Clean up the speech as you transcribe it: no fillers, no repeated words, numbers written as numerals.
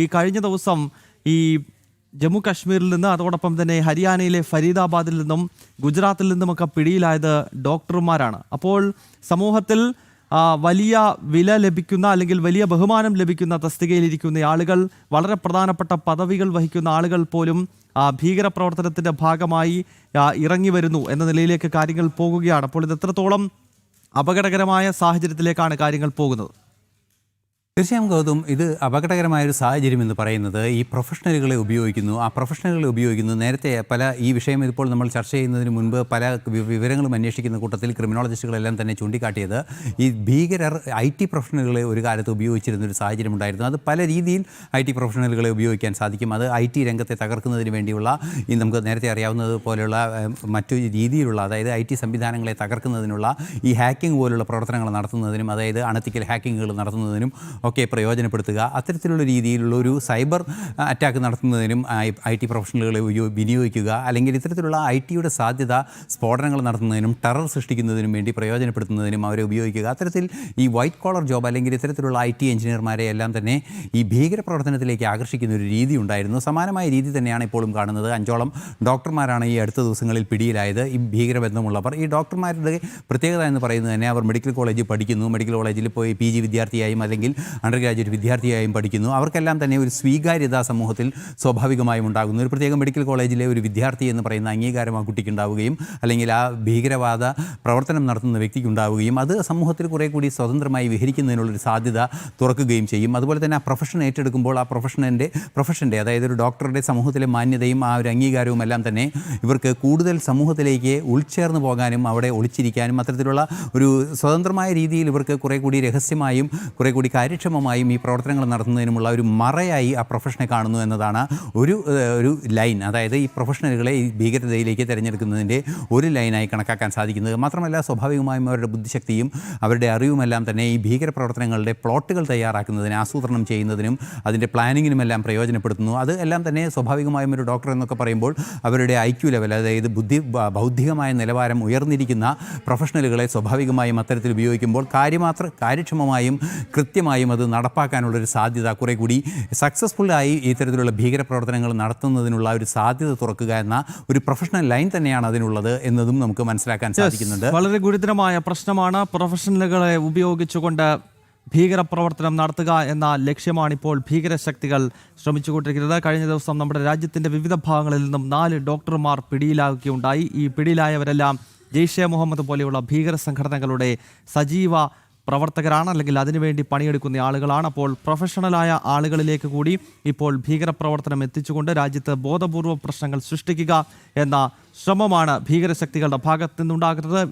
ഈ കഴിഞ്ഞ ദിവസം ഈ ജമ്മു കാശ്മീരിൽ നിന്ന് അതോടൊപ്പം തന്നെ ഹരിയാനയിലെ ഫരീദാബാദിൽ നിന്നും ഗുജറാത്തിൽ നിന്നുമൊക്കെ പിടിയിലായത് ഡോക്ടർമാരാണ്. അപ്പോൾ സമൂഹത്തിൽ വലിയ വില ലഭിക്കുന്ന അല്ലെങ്കിൽ വലിയ ബഹുമാനം ലഭിക്കുന്ന തസ്തികയിലിരിക്കുന്ന ആളുകൾ, വളരെ പ്രധാനപ്പെട്ട പദവികൾ വഹിക്കുന്ന ആളുകൾ പോലും ഭീകരപ്രവർത്തനത്തിൻ്റെ ഭാഗമായി ഇറങ്ങി വരുന്നു എന്ന നിലയിലേക്ക് കാര്യങ്ങൾ പോകുകയാണ്. അപ്പോൾ ഇത് എത്രത്തോളം അപകടകരമായ സാഹചര്യത്തിലേക്കാണ് കാര്യങ്ങൾ പോകുന്നത്? തീർച്ചയായും ഗൗതം, ഇത് അപകടകരമായൊരു സാഹചര്യം എന്ന് പറയുന്നത് ഈ പ്രൊഫഷണലുകളെ ഉപയോഗിക്കുന്നു. ആ പ്രൊഫഷണലുകളെ ഉപയോഗിക്കുന്നു. നേരത്തെ ഈ വിഷയം ഇപ്പോൾ നമ്മൾ ചർച്ച ചെയ്യുന്നതിന് മുൻപ് പല വിവരങ്ങളും അന്വേഷിക്കുന്ന കൂട്ടത്തിൽ ക്രിമിനോളജിസ്റ്റുകളെല്ലാം തന്നെ ചൂണ്ടിക്കാട്ടിയത് ഈ ഭീകരർ IT പ്രൊഫഷണലുകളെ ഒരു കാലത്ത് ഉപയോഗിച്ചിരുന്നൊരു സാഹചര്യം ഉണ്ടായിരുന്നു. അത് പല രീതിയിൽ IT പ്രൊഫഷണലുകളെ ഉപയോഗിക്കാൻ സാധിക്കും. അത് IT രംഗത്തെ തകർക്കുന്നതിന് വേണ്ടിയുള്ള നമുക്ക് നേരത്തെ അറിയാവുന്നത് പോലെയുള്ള മറ്റു രീതിയിലുള്ള, അതായത് IT സംവിധാനങ്ങളെ തകർക്കുന്നതിനുള്ള ഈ ഹാക്കിംഗ് പോലുള്ള പ്രവർത്തനങ്ങൾ നടത്തുന്നതിനും, അതായത് അണത്തിക്കൽ ഹാക്കിങ്ങുകൾ നടത്തുന്നതിനും ഒക്കെ പ്രയോജനപ്പെടുത്തുക. അത്തരത്തിലുള്ള രീതിയിലുള്ള ഒരു സൈബർ അറ്റാക്ക് നടത്തുന്നതിനും IT പ്രൊഫഷണലുകളെ വിനിയോഗിക്കുക, അല്ലെങ്കിൽ ഇത്തരത്തിലുള്ള ITയുടെ സാധ്യത സ്ഫോടനങ്ങൾ നടത്തുന്നതിനും ടെറർ സൃഷ്ടിക്കുന്നതിനും വേണ്ടി പ്രയോജനപ്പെടുത്തുന്നതിനും അവരെ ഉപയോഗിക്കുക. അത്തരത്തിൽ ഈ വൈറ്റ് കോളർ ജോബ് അല്ലെങ്കിൽ ഇത്തരത്തിലുള്ള IT എഞ്ചിനീയർമാരെ എല്ലാം തന്നെ ഈ ഭീകരപ്രവർത്തനത്തിലേക്ക് ആകർഷിക്കുന്ന ഒരു രീതി ഉണ്ടായിരുന്നു. സമാനമായ രീതി തന്നെയാണ് ഇപ്പോഴും കാണുന്നത്. 5ഓളം ഡോക്ടർമാരാണ് ഈ അടുത്ത ദിവസങ്ങളിൽ പിടിയിലായത്. ഈ ഭീകരബന്ധമുള്ളവർ, ഈ ഡോക്ടർമാരുടെ പ്രത്യേകത എന്ന് പറയുന്നത് തന്നെ അവർ മെഡിക്കൽ കോളേജിൽ പഠിക്കുന്നു, മെഡിക്കൽ കോളേജിൽ പോയി PG വിദ്യാർത്ഥിയായും അല്ലെങ്കിൽ അണ്ടർ ഗ്രാജുവേറ്റ് വിദ്യാർത്ഥിയായും പഠിക്കുന്നു. അവർക്കെല്ലാം തന്നെ ഒരു സ്വീകാര്യത സമൂഹത്തിൽ സ്വാഭാവികമായും ഉണ്ടാകുന്നു. ഒരു പ്രത്യേക മെഡിക്കൽ കോളേജിലെ ഒരു വിദ്യാർത്ഥി എന്ന് പറയുന്ന അംഗീകാരം ആ കുട്ടിക്ക് ഉണ്ടാവുകയും അല്ലെങ്കിൽ ആ ഭീകരവാദ പ്രവർത്തനം നടത്തുന്ന വ്യക്തിക്ക് ഉണ്ടാവുകയും അത് സമൂഹത്തിൽ കുറേ കൂടി സ്വതന്ത്രമായി വിഹരിക്കുന്നതിനുള്ളൊരു സാധ്യത തുറക്കുകയും ചെയ്യും. അതുപോലെ തന്നെ ആ പ്രൊഫഷൻ ഏറ്റെടുക്കുമ്പോൾ ആ പ്രൊഫഷൻ്റെ അതായത് ഒരു ഡോക്ടറുടെ സമൂഹത്തിലെ മാന്യതയും ആ ഒരു അംഗീകാരവും എല്ലാം തന്നെ ഇവർക്ക് കൂടുതൽ സമൂഹത്തിലേക്ക് ഉൾച്ചേർന്ന് പോകാനും അവിടെ ഒളിച്ചിരിക്കാനും അത്തരത്തിലുള്ള ഒരു സ്വതന്ത്രമായ രീതിയിൽ ഇവർക്ക് കുറേ കൂടി രഹസ്യമായും കുറേ കൂടി കാര്യക്ഷമമായും ഈ പ്രവർത്തനങ്ങൾ നടത്തുന്നതിനുമുള്ള ഒരു മറയായി ആ പ്രൊഫഷനെ കാണുന്നു എന്നതാണ് ഒരു ലൈൻ. അതായത് ഈ പ്രൊഫഷണലുകളെ ഈ ഭീകരതയിലേക്ക് തിരഞ്ഞെടുക്കുന്നതിൻ്റെ ഒരു ലൈനായി കണക്കാക്കാൻ സാധിക്കുന്നത്. മാത്രമല്ല, സ്വാഭാവികമായും അവരുടെ ബുദ്ധിശക്തിയും അവരുടെ അറിവുമെല്ലാം തന്നെ ഈ ഭീകരപ്രവർത്തനങ്ങളുടെ പ്ലോട്ടുകൾ തയ്യാറാക്കുന്നതിന്, ആസൂത്രണം ചെയ്യുന്നതിനും അതിൻ്റെ പ്ലാനിങ്ങിനുമെല്ലാം പ്രയോജനപ്പെടുത്തുന്നു. അത് എല്ലാം തന്നെ സ്വാഭാവികമായും ഒരു ഡോക്ടർ എന്നൊക്കെ പറയുമ്പോൾ അവരുടെ IQ ലെവൽ, അതായത് ബൗദ്ധികമായ നിലവാരം ഉയർന്നിരിക്കുന്ന പ്രൊഫഷണലുകളെ സ്വാഭാവികമായും അത്തരത്തിൽ ഉപയോഗിക്കുമ്പോൾ കാര്യക്ഷമമായും കൃത്യമായും അത് നടപ്പാക്കാനുള്ളൊരു സാധ്യത, കുറേ കൂടി സക്സസ്ഫുള്ളായി ഇത്തരത്തിലുള്ള ഭീകരപ്രവർത്തനങ്ങൾ നടത്തുന്നതിനുള്ള ഒരു സാധ്യത തുറക്കുക എന്ന ഒരു പ്രൊഫഷണൽ ലൈൻ തന്നെയാണ് അതിനുള്ളത് എന്നതും നമുക്ക് മനസ്സിലാക്കാൻ സാധിക്കുന്നുണ്ട്. വളരെ ഗുരുതരമായ പ്രശ്നമാണ്. പ്രൊഫഷണലുകളെ ഉപയോഗിച്ചുകൊണ്ട് ഭീകരപ്രവർത്തനം നടത്തുക എന്ന ലക്ഷ്യമാണ് ഇപ്പോൾ ഭീകരശക്തികൾ ശ്രമിച്ചുകൊണ്ടിരിക്കുന്നത്. കഴിഞ്ഞ ദിവസം നമ്മുടെ രാജ്യത്തിൻ്റെ വിവിധ ഭാഗങ്ങളിൽ നിന്നും 4 ഡോക്ടർമാർ പിടിയിലാവുകയുണ്ടായി. ഈ പിടിയിലായവരെല്ലാം ജെയ്ഷെ മുഹമ്മദ് പോലെയുള്ള ഭീകര സംഘടനകളുടെ സജീവ പ്രവർത്തകരാണ്, അല്ലെങ്കിൽ അതിനുവേണ്ടി പണിയെടുക്കുന്ന ആളുകളാണ്. അപ്പോൾ പ്രൊഫഷണലായ ആളുകളിലേക്ക് കൂടി ഇപ്പോൾ ഭീകരപ്രവർത്തനം എത്തിച്ചുകൊണ്ട് രാജ്യത്ത് ബോധപൂർവ പ്രശ്നങ്ങൾ സൃഷ്ടിക്കുക എന്ന ശ്രമമാണ് ഭീകരശക്തികളുടെ ഭാഗത്തു നിന്നുണ്ടാകുന്നത്.